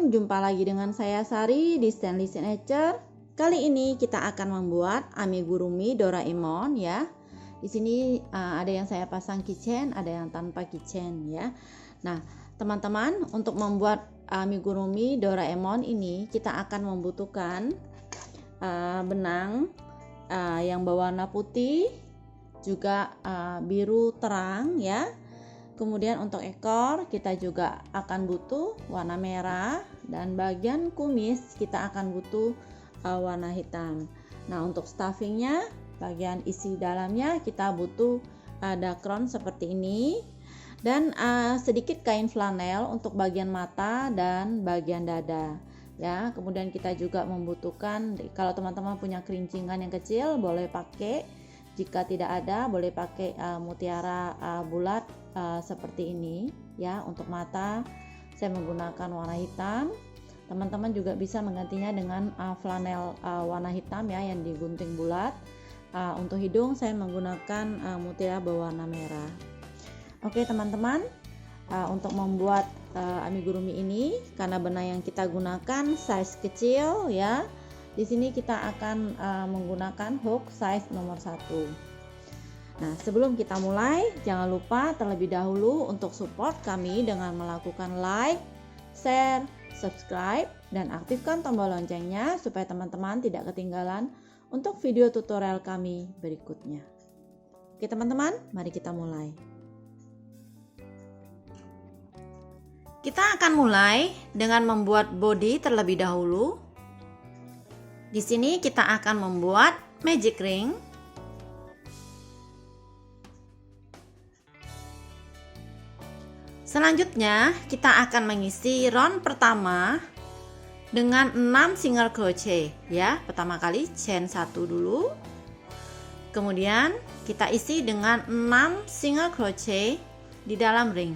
teman-teman, jumpa lagi dengan saya Sari di Stanley Signature. Kali ini kita akan membuat amigurumi Doraemon ya. Di sini ada yang saya pasang keychain, ada yang tanpa keychain ya. Nah, teman-teman, untuk membuat amigurumi Doraemon ini kita akan membutuhkan benang yang berwarna putih, juga biru terang ya. Kemudian untuk ekor kita juga akan butuh warna merah, dan bagian kumis kita akan butuh warna hitam. Nah, untuk stuffingnya, bagian isi dalamnya kita butuh dakron seperti ini, dan sedikit kain flanel untuk bagian mata dan bagian dada ya. Kemudian kita juga membutuhkan, kalau teman-teman punya kerincingan yang kecil boleh pakai, jika tidak ada boleh pakai mutiara bulat seperti ini ya. Untuk mata saya menggunakan warna hitam, teman-teman juga bisa menggantinya dengan flanel warna hitam ya yang digunting bulat. Untuk hidung saya menggunakan mutiara berwarna merah. Oke teman-teman, untuk membuat amigurumi ini, karena benang yang kita gunakan size kecil ya, di sini kita akan menggunakan hook size nomor 1. Nah, sebelum kita mulai, jangan lupa terlebih dahulu untuk support kami dengan melakukan like, share, subscribe, dan aktifkan tombol loncengnya supaya teman-teman tidak ketinggalan untuk video tutorial kami berikutnya. Oke teman-teman, mari kita mulai. Kita akan mulai dengan membuat body terlebih dahulu. Di sini kita akan membuat magic ring. Selanjutnya kita akan mengisi round pertama dengan 6 single crochet ya. Pertama kali chain 1 dulu. Kemudian kita isi dengan 6 single crochet di dalam ring.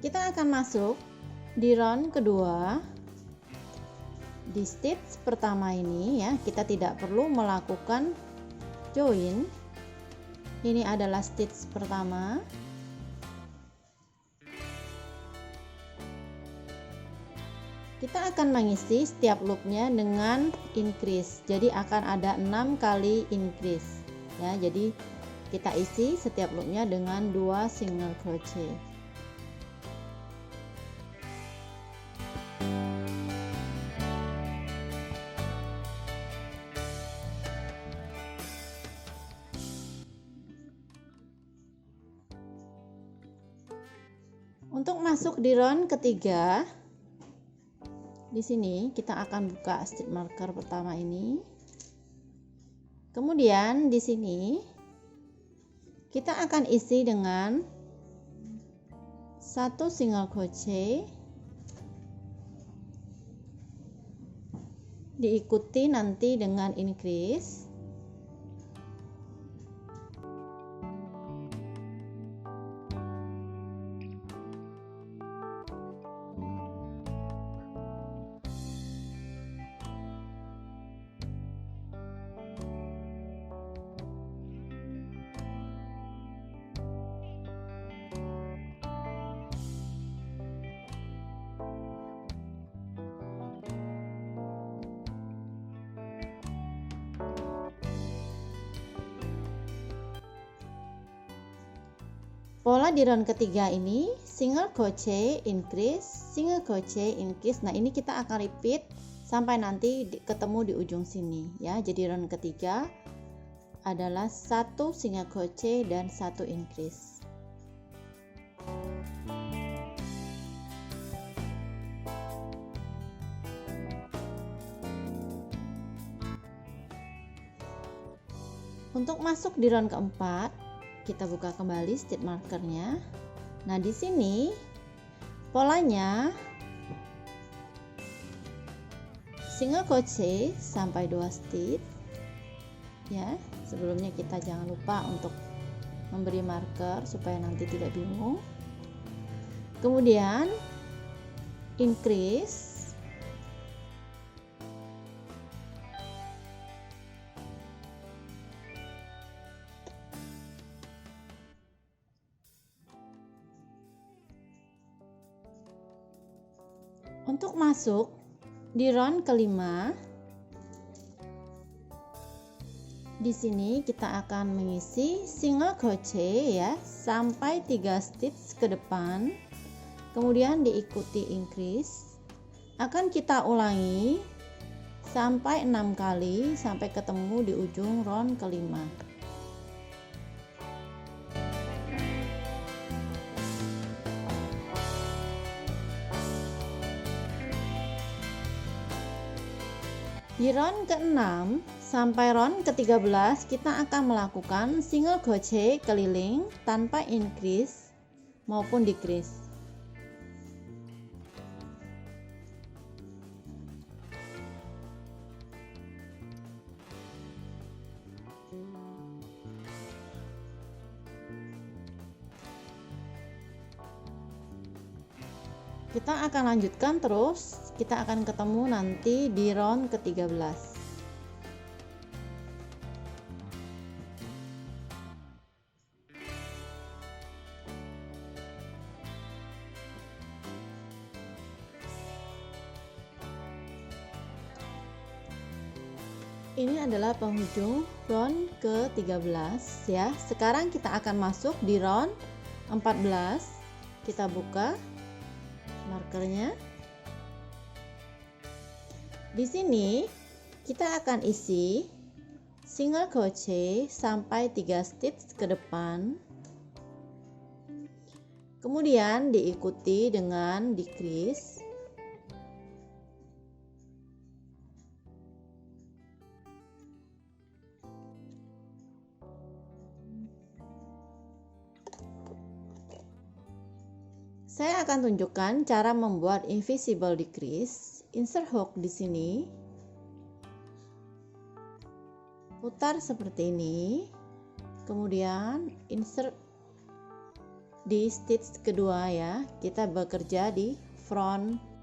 Kita akan masuk di round kedua. Di stitch pertama ini ya, kita tidak perlu melakukan join. Ini adalah stitch pertama. Kita akan mengisi setiap loopnya dengan increase. Jadi akan ada 6 kali increase ya. Jadi kita isi setiap loopnya dengan 2 single crochet. Untuk masuk di round ketiga, di sini kita akan buka stitch marker pertama ini. Kemudian di sini kita akan isi dengan 1 single crochet, diikuti nanti dengan increase. Pola di round ketiga ini single crochet increase, single crochet increase. Nah, ini kita akan repeat sampai nanti ketemu di ujung sini ya. Jadi round ketiga adalah 1 single crochet dan 1 increase. Untuk masuk di round keempat, kita buka kembali stitch markernya. Nah, di sini polanya single crochet sampai 2 stitch ya. Sebelumnya kita jangan lupa untuk memberi marker supaya nanti tidak bingung. Kemudian increase. Untuk masuk di round kelima, di sini kita akan mengisi single crochet ya sampai 3 stitch ke depan, kemudian diikuti increase. Akan kita ulangi sampai 6 kali sampai ketemu di ujung round kelima. Di round ke-6 sampai round ke-13 kita akan melakukan single crochet keliling tanpa increase maupun decrease. Kita akan lanjutkan terus, kita akan ketemu nanti di round ke-13. Ini adalah penghujung round ke-13 ya. Sekarang kita akan masuk di round 14. Kita buka markernya. Di sini kita akan isi single crochet sampai 3 stitch ke depan. Kemudian diikuti dengan decrease. Saya akan tunjukkan cara membuat invisible decrease. Insert hook di sini. Putar seperti ini. Kemudian insert di stitch kedua ya. Kita bekerja di front.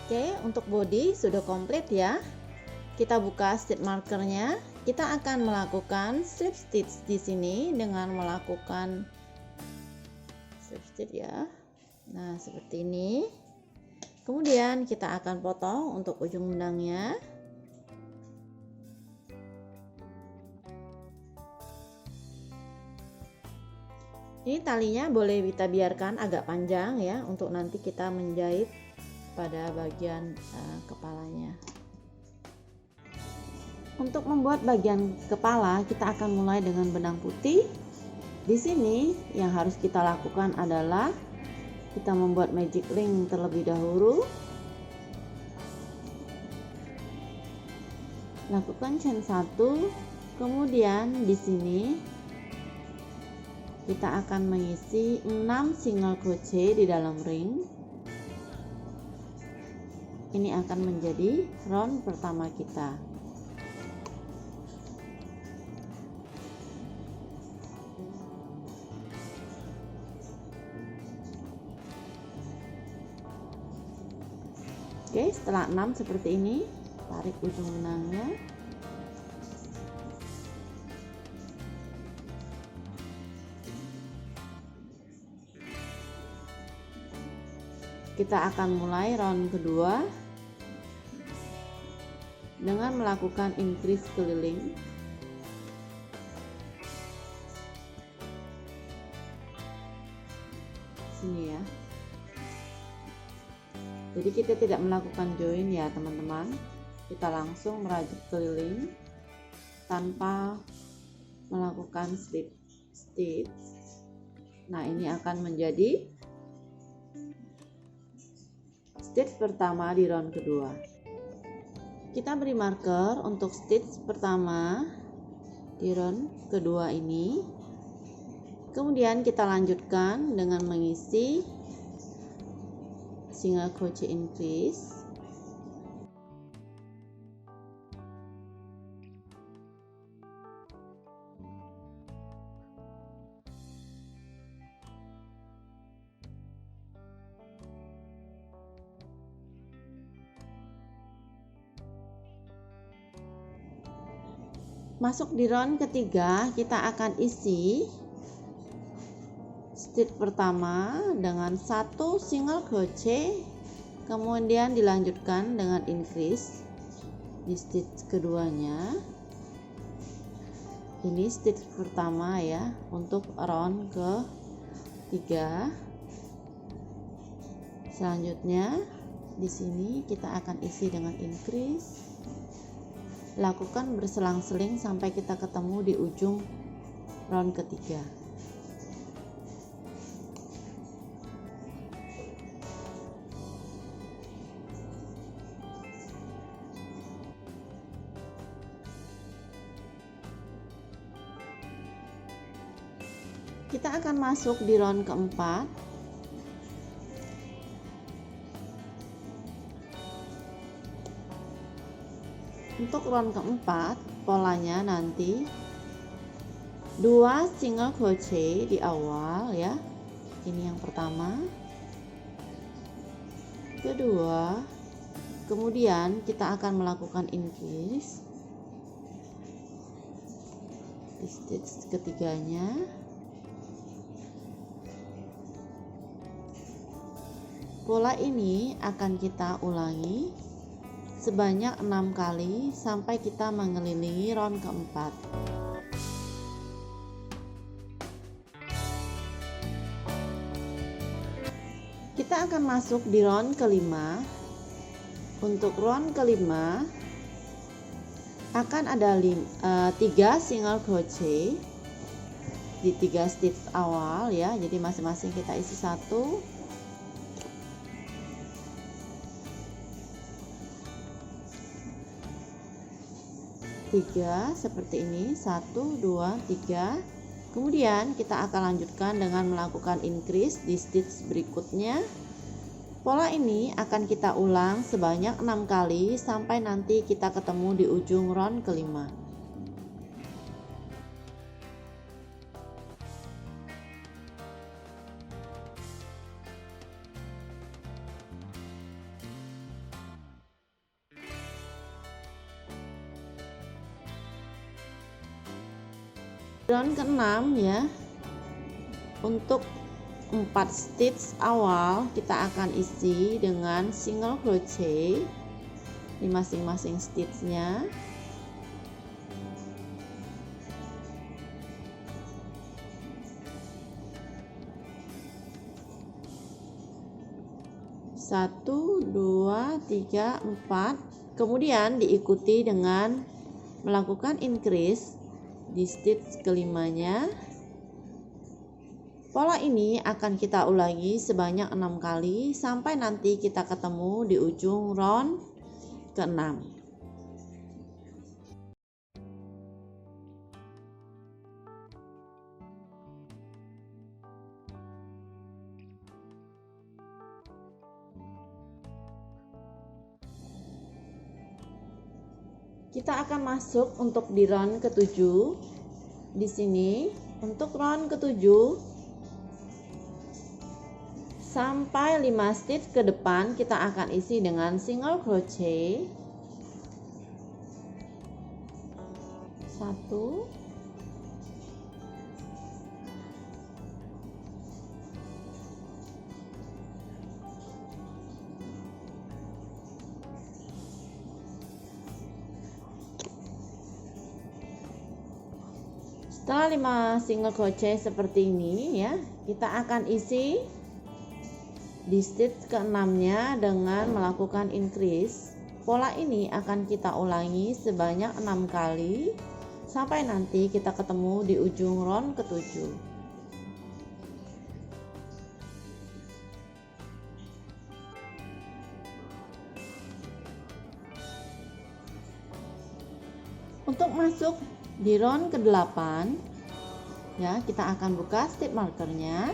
Oke, untuk body sudah komplit ya. Kita buka stitch markernya. Kita akan melakukan slip stitch di sini dengan melakukan slip stitch ya. Nah, seperti ini. Kemudian kita akan potong untuk ujung benangnya. Ini talinya boleh kita biarkan agak panjang ya untuk nanti kita menjahit pada bagian kepalanya. Untuk membuat bagian kepala kita akan mulai dengan benang putih. Di sini yang harus kita lakukan adalah kita membuat magic ring terlebih dahulu. Lakukan chain 1, kemudian di sini kita akan mengisi 6 single crochet di dalam ring. Ini akan menjadi round pertama kita. Oke, setelah 6 seperti ini, tarik ujung benangnya. Kita akan mulai round kedua dengan melakukan increase keliling. Sini ya. Jadi kita tidak melakukan join ya teman-teman, kita langsung merajut keliling tanpa melakukan slip stitch. Nah, ini akan menjadi stitch pertama di round kedua. Kita beri marker untuk stitch pertama di round kedua ini. Kemudian kita lanjutkan dengan mengisi single crochet increase. Masuk di round ketiga, kita akan isi stitch pertama dengan satu single crochet, kemudian dilanjutkan dengan increase di stitch keduanya. Ini stitch pertama ya untuk round ketiga. Selanjutnya di sini kita akan isi dengan increase. Lakukan berselang-seling sampai kita ketemu di ujung round ketiga. Kita akan masuk di round keempat. Untuk round keempat, polanya nanti 2 single crochet di awal ya. Ini yang pertama, kedua, kemudian kita akan melakukan increase di stitch ketiganya. Pola ini akan kita ulangi sebanyak 6 kali sampai kita mengelilingi round keempat. Kita akan masuk di round kelima. Untuk round kelima akan ada 3 single crochet di 3 stitch awal ya. Jadi masing-masing kita isi 1. Tiga seperti ini, 1, 2, 3. Kemudian kita akan lanjutkan dengan melakukan increase di stitch berikutnya. Pola ini akan kita ulang sebanyak 6 kali sampai nanti kita ketemu di ujung round kelima. Round ke-6 ya. Untuk 4 stitch awal kita akan isi dengan single crochet di masing-masing stitchnya. Satu, dua, tiga, 4. Kemudian diikuti dengan melakukan increase di stitch kelimanya. Pola ini akan kita ulangi sebanyak 6 kali sampai nanti kita ketemu di ujung round ke-6. Kita akan masuk untuk di round ke-7. Di sini untuk round ke-7, 1 sampai 5 stitch ke depan kita akan isi dengan single crochet 1, 5 single crochet seperti ini ya, kita akan isi di stitch ke-6-nya dengan melakukan increase. Pola ini akan kita ulangi sebanyak 6 kali sampai nanti kita ketemu di ujung round ke-7. Untuk masuk di round ke-8 ya, kita akan buka stitch markernya.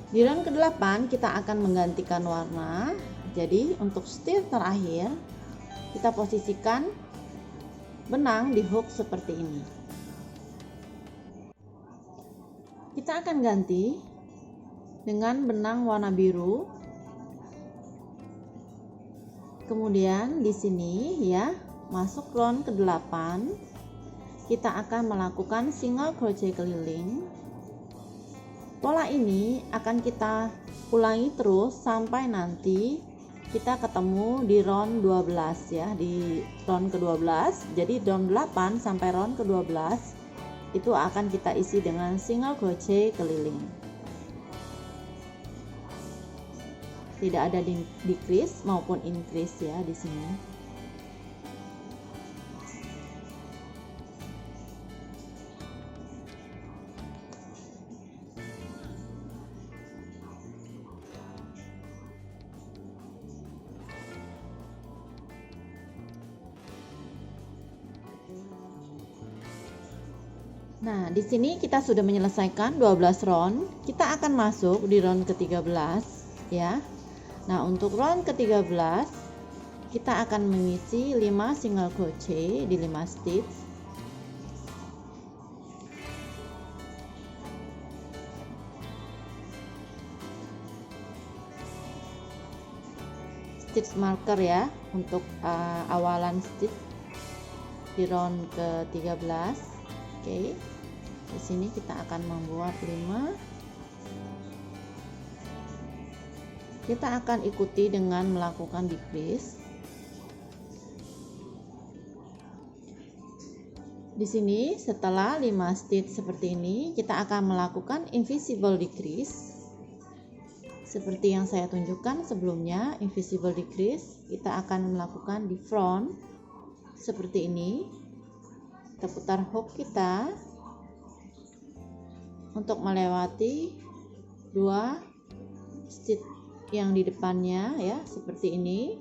Di round ke-8 kita akan menggantikan warna. Jadi untuk stitch terakhir kita posisikan benang di hook seperti ini. Kita akan ganti dengan benang warna biru. Kemudian di sini ya, masuk round ke-8 kita akan melakukan single crochet keliling. Pola ini akan kita ulangi terus sampai nanti kita ketemu di round 12 ya, di round ke-12. Jadi round 8 sampai round ke-12 itu akan kita isi dengan single crochet keliling. Tidak ada decrease maupun increase ya di sini. Nah, di sini kita sudah menyelesaikan 12 round. Kita akan masuk di round ke-13 ya. Nah, untuk round ke-13 kita akan mengisi 5 single crochet di 5 stitch. Stitch marker ya untuk awalan stitch di round ke-13. Oke. Di sini kita akan membuat 5. Kita akan ikuti dengan melakukan decrease. Di sini setelah 5 stitch seperti ini, kita akan melakukan invisible decrease. Seperti yang saya tunjukkan sebelumnya, invisible decrease kita akan melakukan di front seperti ini. Kita putar hook kita untuk melewati 2 stitch yang di depannya ya, seperti ini.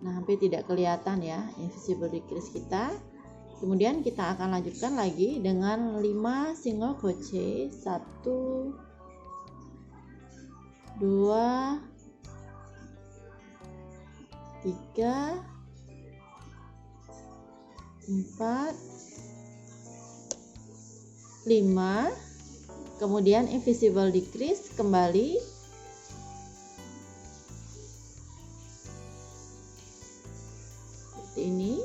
Nah, hampir tidak kelihatan ya invisible decrease kita. Kemudian kita akan lanjutkan lagi dengan 5 single crochet, 1, 2, 3, 4, 5. Kemudian invisible decrease kembali. Seperti ini.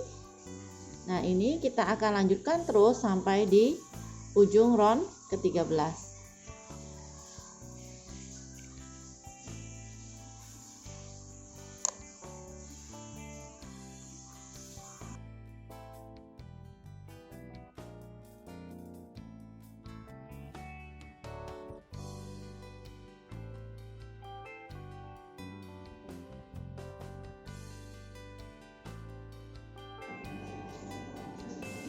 Nah, ini kita akan lanjutkan terus sampai di ujung round ke-13.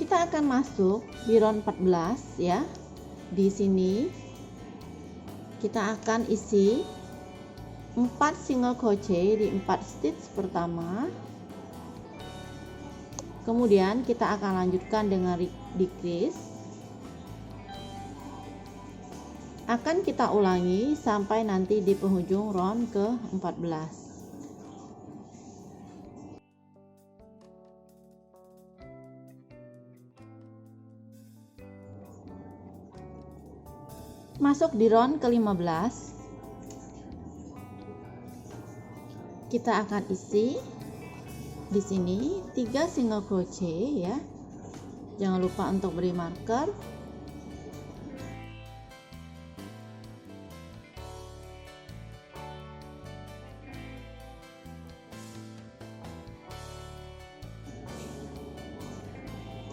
Kita akan masuk di round 14 ya. Di sini kita akan isi 4 single crochet di 4 stitch pertama. Kemudian kita akan lanjutkan dengan decrease. Akan kita ulangi sampai nanti di penghujung round ke-14. Masuk di round ke-15, kita akan isi di sini 3 single crochet ya. Jangan lupa untuk beri marker.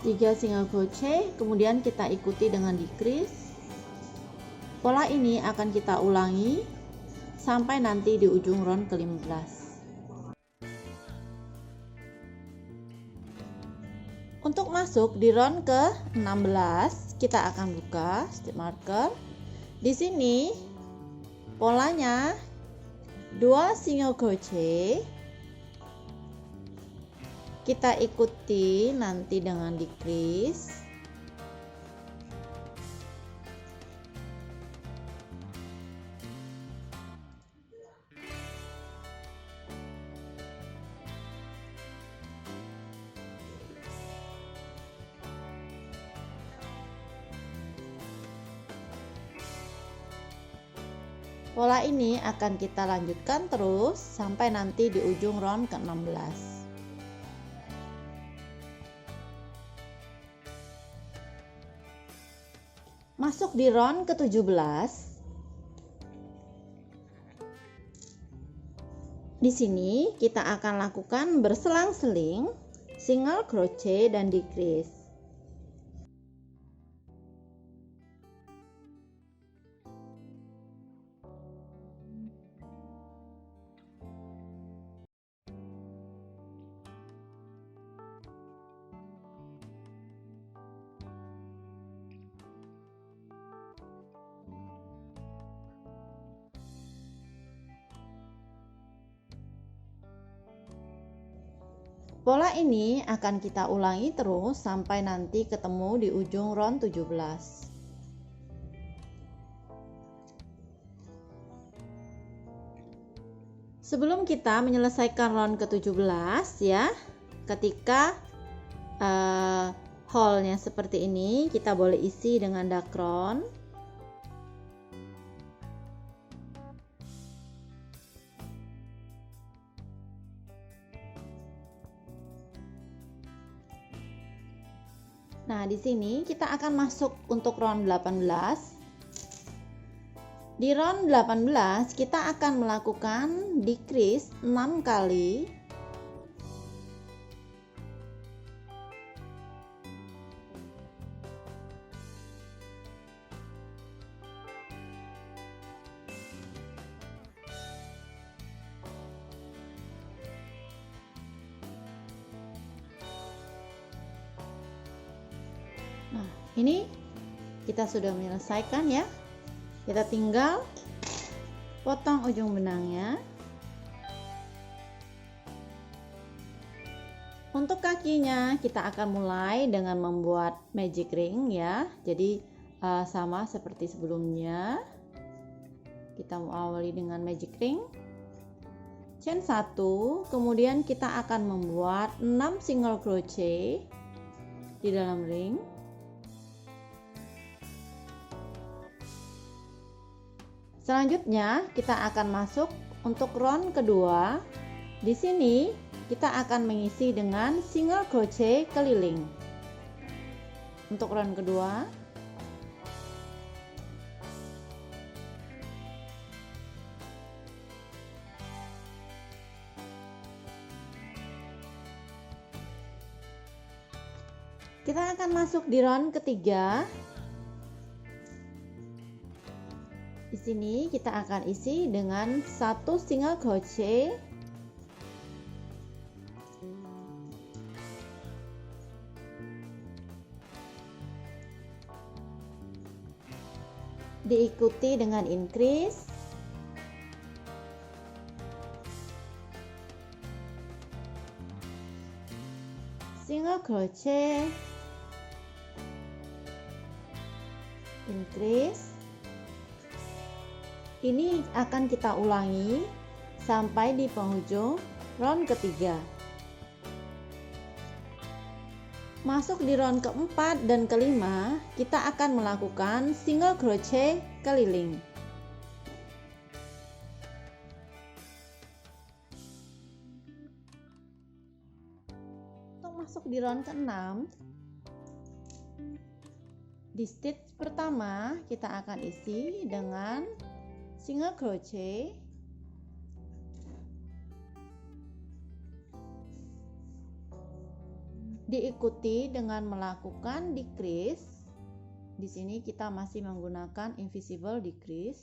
Tiga single crochet, kemudian kita ikuti dengan decrease. Pola ini akan kita ulangi sampai nanti di ujung round ke-15. Untuk masuk di round ke-16, kita akan buka stitch marker. Di sini polanya 2 single crochet. Kita ikuti nanti dengan decrease. Pola ini akan kita lanjutkan terus sampai nanti di ujung round ke-16. Masuk di round ke-17. Di sini kita akan lakukan berselang-seling, single crochet dan decrease. Pola ini akan kita ulangi terus sampai nanti ketemu di ujung round 17. Sebelum kita menyelesaikan round ke-17 ya, ketika hole-nya seperti ini, kita boleh isi dengan dakron. Nah, di sini kita akan masuk untuk round 18. Di round 18 kita akan melakukan decrease 6 kali. Nah, ini kita sudah menyelesaikan ya. Kita tinggal potong ujung benangnya. Untuk kakinya kita akan mulai dengan membuat magic ring ya. Jadi sama seperti sebelumnya. Kita mau awali dengan magic ring. Chain 1, kemudian kita akan membuat 6 single crochet di dalam ring. Selanjutnya kita akan masuk untuk round kedua. Di sini kita akan mengisi dengan single crochet keliling. Untuk round kedua, kita akan masuk di round ketiga. Di sini kita akan isi dengan 1 single crochet. Diikuti dengan increase. Single crochet. Increase. Ini akan kita ulangi sampai di penghujung round ketiga. Masuk di round keempat dan kelima, kita akan melakukan single crochet keliling. Untuk masuk di round keenam, di stitch pertama kita akan isi dengan single crochet, diikuti dengan melakukan decrease. Di sini kita masih menggunakan invisible decrease.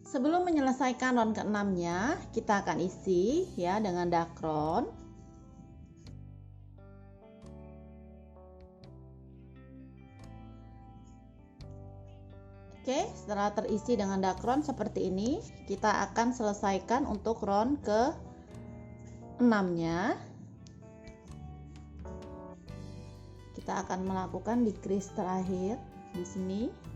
Sebelum menyelesaikan round ke-6-nya, kita akan isi ya dengan dakron. Oke, setelah terisi dengan dakron seperti ini, kita akan selesaikan untuk round ke-6-nya. Kita akan melakukan decrease terakhir di sini.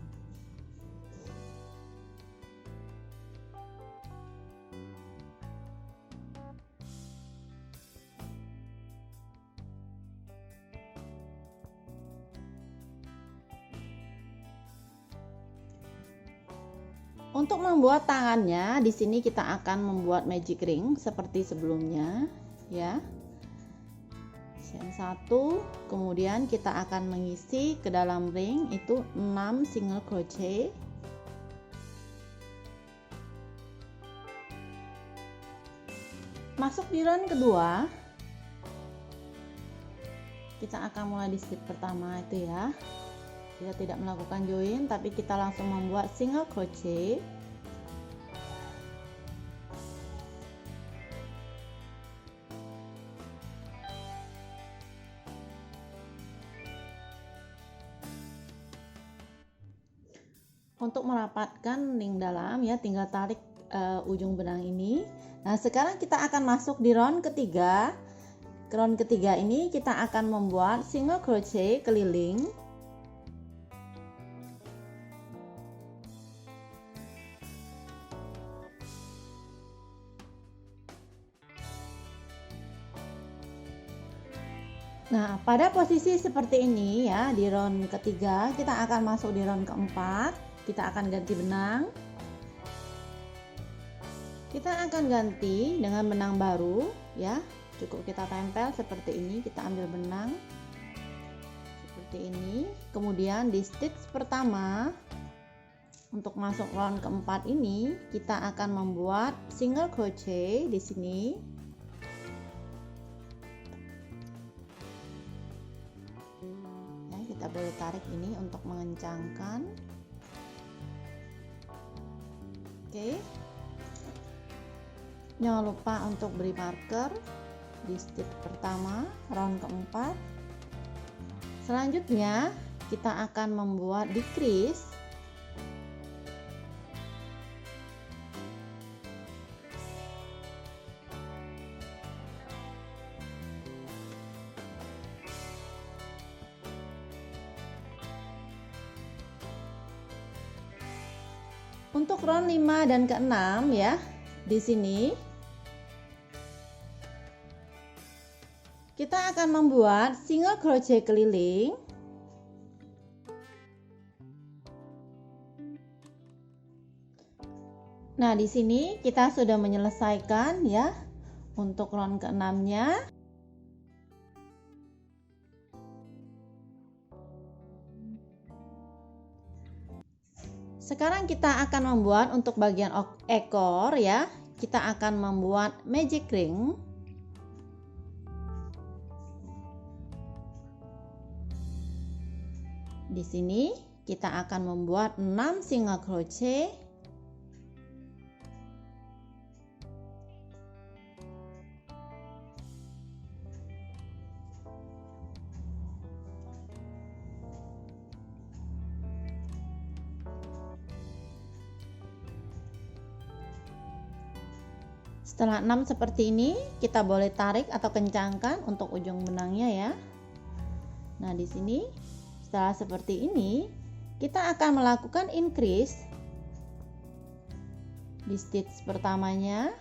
Untuk membuat tangannya, di sini kita akan membuat magic ring seperti sebelumnya, ya. Yang satu, kemudian kita akan mengisi ke dalam ring itu 6 single crochet. Masuk di round kedua, kita akan mulai di stitch pertama itu ya. Kita tidak melakukan join, tapi kita langsung membuat single crochet. Untuk merapatkan ring dalam ya, tinggal tarik ujung benang ini. Nah, sekarang kita akan masuk di round ketiga. Round ketiga ini kita akan membuat single crochet keliling. Nah, pada posisi seperti ini ya, di round ketiga kita akan masuk di round keempat. Kita akan ganti benang. Kita akan ganti dengan benang baru ya. Cukup kita tempel seperti ini, kita ambil benang seperti ini. Kemudian di stitch pertama untuk masuk round keempat ini kita akan membuat single crochet di sini. Kita boleh tarik ini untuk mengencangkan. Oke. Jangan lupa untuk beri marker di stitch pertama round keempat. Selanjutnya kita akan membuat decrease. Untuk round 5 dan ke-6 ya, di sini kita akan membuat single crochet keliling. Nah, di sini kita sudah menyelesaikan ya untuk round ke-6-nya. Sekarang kita akan membuat untuk bagian ekor ya. Kita akan membuat magic ring. Di sini kita akan membuat 6 single crochet. Setelah 6 seperti ini, kita boleh tarik atau kencangkan untuk ujung benangnya ya. Nah, di sini setelah seperti ini, kita akan melakukan increase. di stitch pertamanya.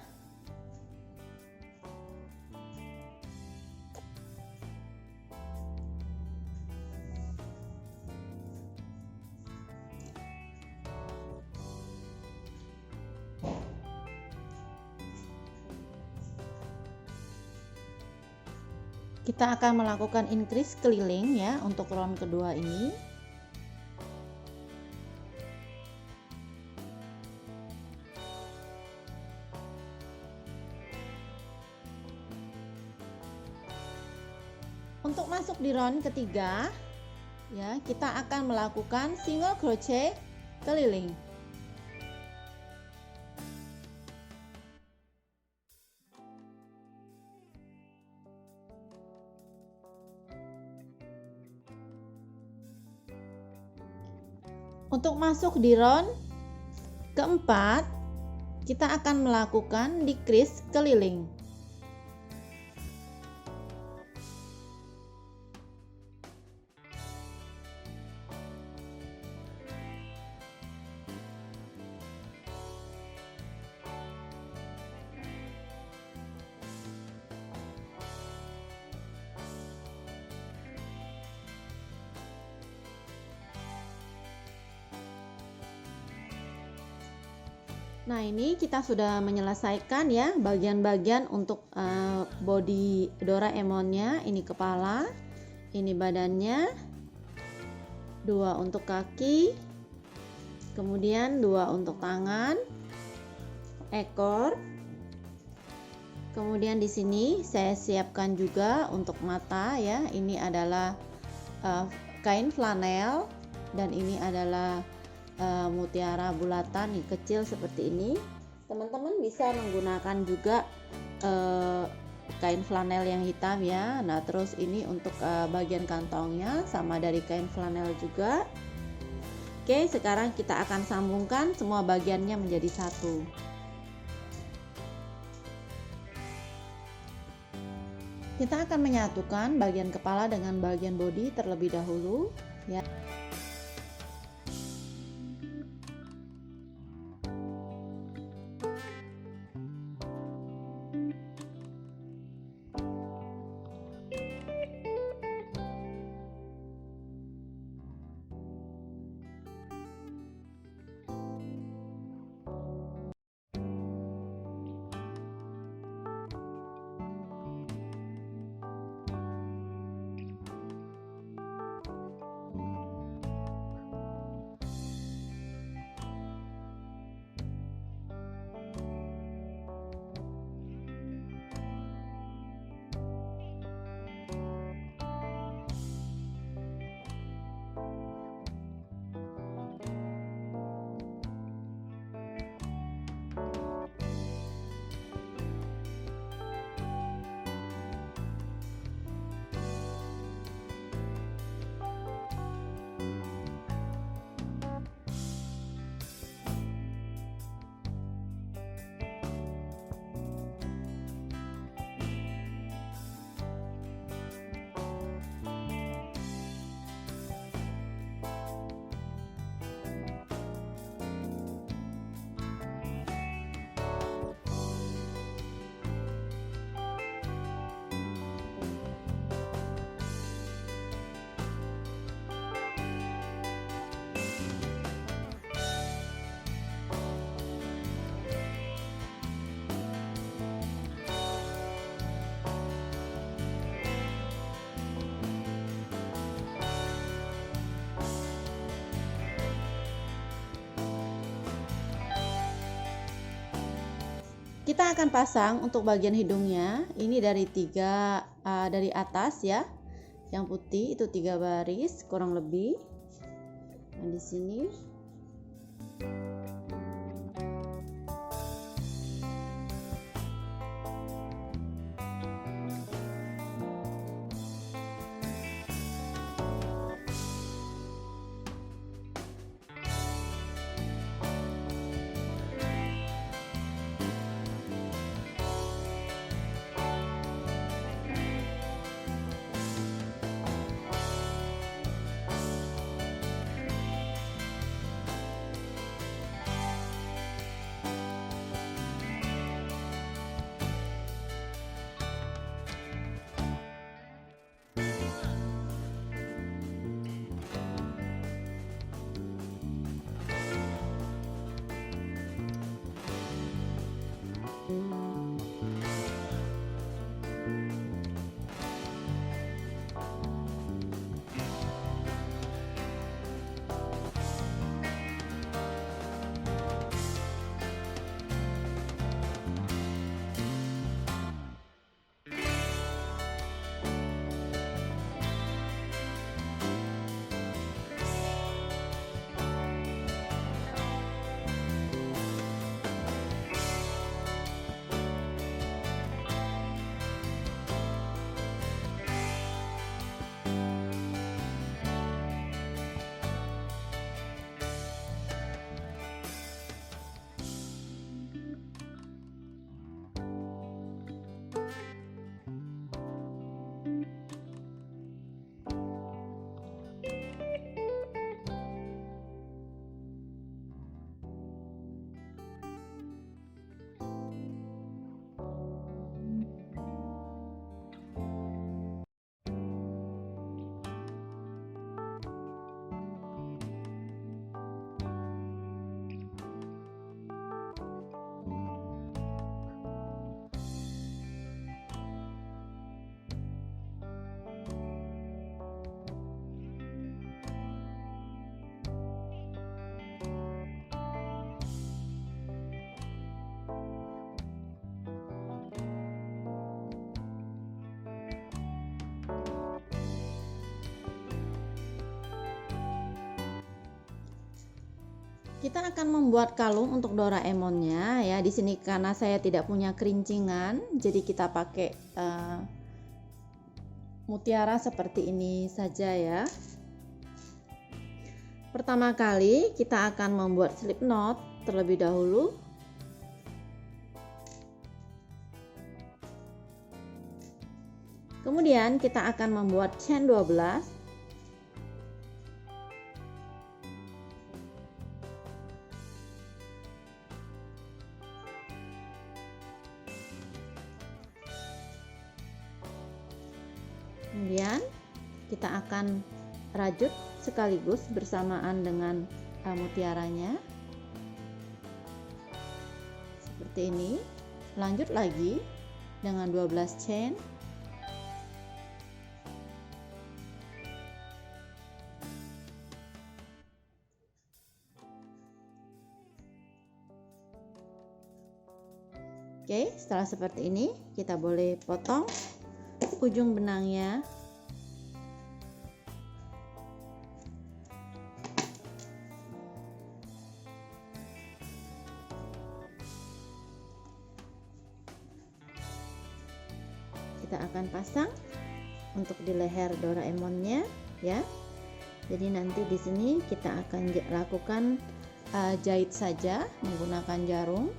Kita akan melakukan increase keliling ya untuk round kedua ini. Untuk masuk di round ketiga ya, kita akan melakukan single crochet keliling. Untuk masuk di round keempat, kita akan melakukan decrease keliling. Nah, ini kita sudah menyelesaikan ya bagian-bagian untuk body Doraemonnya. Ini kepala, ini badannya, 2 untuk kaki, kemudian 2 untuk tangan, ekor. Kemudian di sini saya siapkan juga untuk mata ya. Ini adalah kain flanel dan ini adalah mutiara bulatan kecil seperti ini. Teman-teman bisa menggunakan juga kain flanel yang hitam ya. Nah, terus ini untuk bagian kantongnya sama dari kain flanel juga. Oke, sekarang kita akan sambungkan semua bagiannya menjadi satu. Kita akan menyatukan bagian kepala dengan bagian bodi terlebih dahulu ya. Kita akan pasang untuk bagian hidungnya. Ini dari dari atas ya. Yang putih itu 3 baris kurang lebih. Nah, di sini Kita akan membuat kalung untuk Doraemonnya ya. Di sini karena saya tidak punya kerincingan, jadi kita pakai mutiara seperti ini saja ya. Pertama kali kita akan membuat slip knot terlebih dahulu. Kemudian kita akan membuat chain 12. Kemudian kita akan rajut sekaligus bersamaan dengan mutiaranya seperti ini. Lanjut lagi dengan 12 chain. Oke, setelah seperti ini kita boleh potong ujung benangnya. Kita akan pasang untuk di leher Doraemonnya ya. Jadi nanti di sini kita akan lakukan jahit saja menggunakan jarum.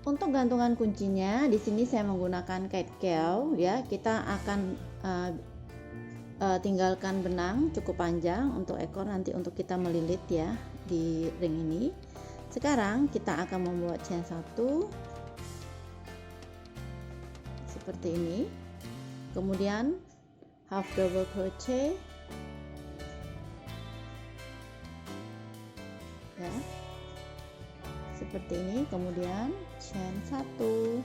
Untuk gantungan kuncinya di sini saya menggunakan kait keau ya. Kita akan tinggalkan benang cukup panjang untuk ekor, nanti untuk kita melilit ya di ring ini. Sekarang kita akan membuat chain 1 seperti ini. Kemudian half double crochet ya. Seperti ini, kemudian chain 1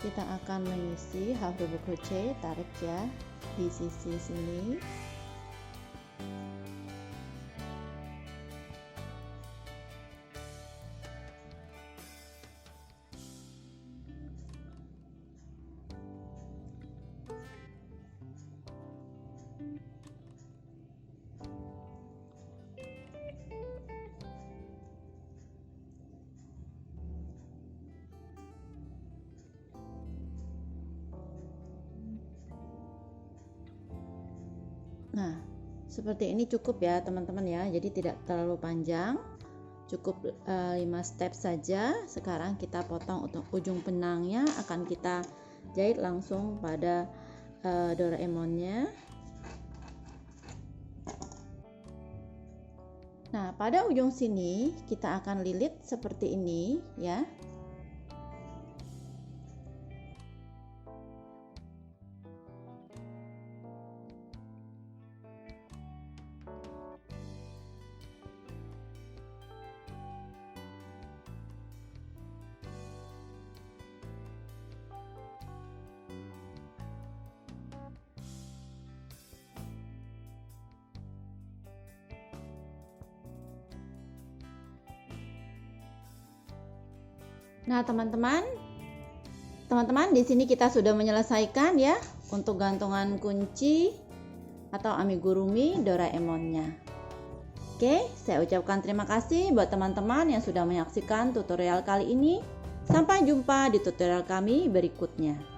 kita akan mengisi half double crochet, tarik ya di sisi sini. Nah, seperti ini cukup ya teman-teman ya. Jadi tidak terlalu panjang. Cukup 5 step saja. Sekarang kita potong untuk ujung benangnya, akan kita jahit langsung pada Doraemonnya. Nah, pada ujung sini kita akan lilit seperti ini ya. Nah, teman-teman di sini kita sudah menyelesaikan ya untuk gantungan kunci atau amigurumi Doraemonnya. Oke, saya ucapkan terima kasih buat teman-teman yang sudah menyaksikan tutorial kali ini. Sampai jumpa di tutorial kami berikutnya.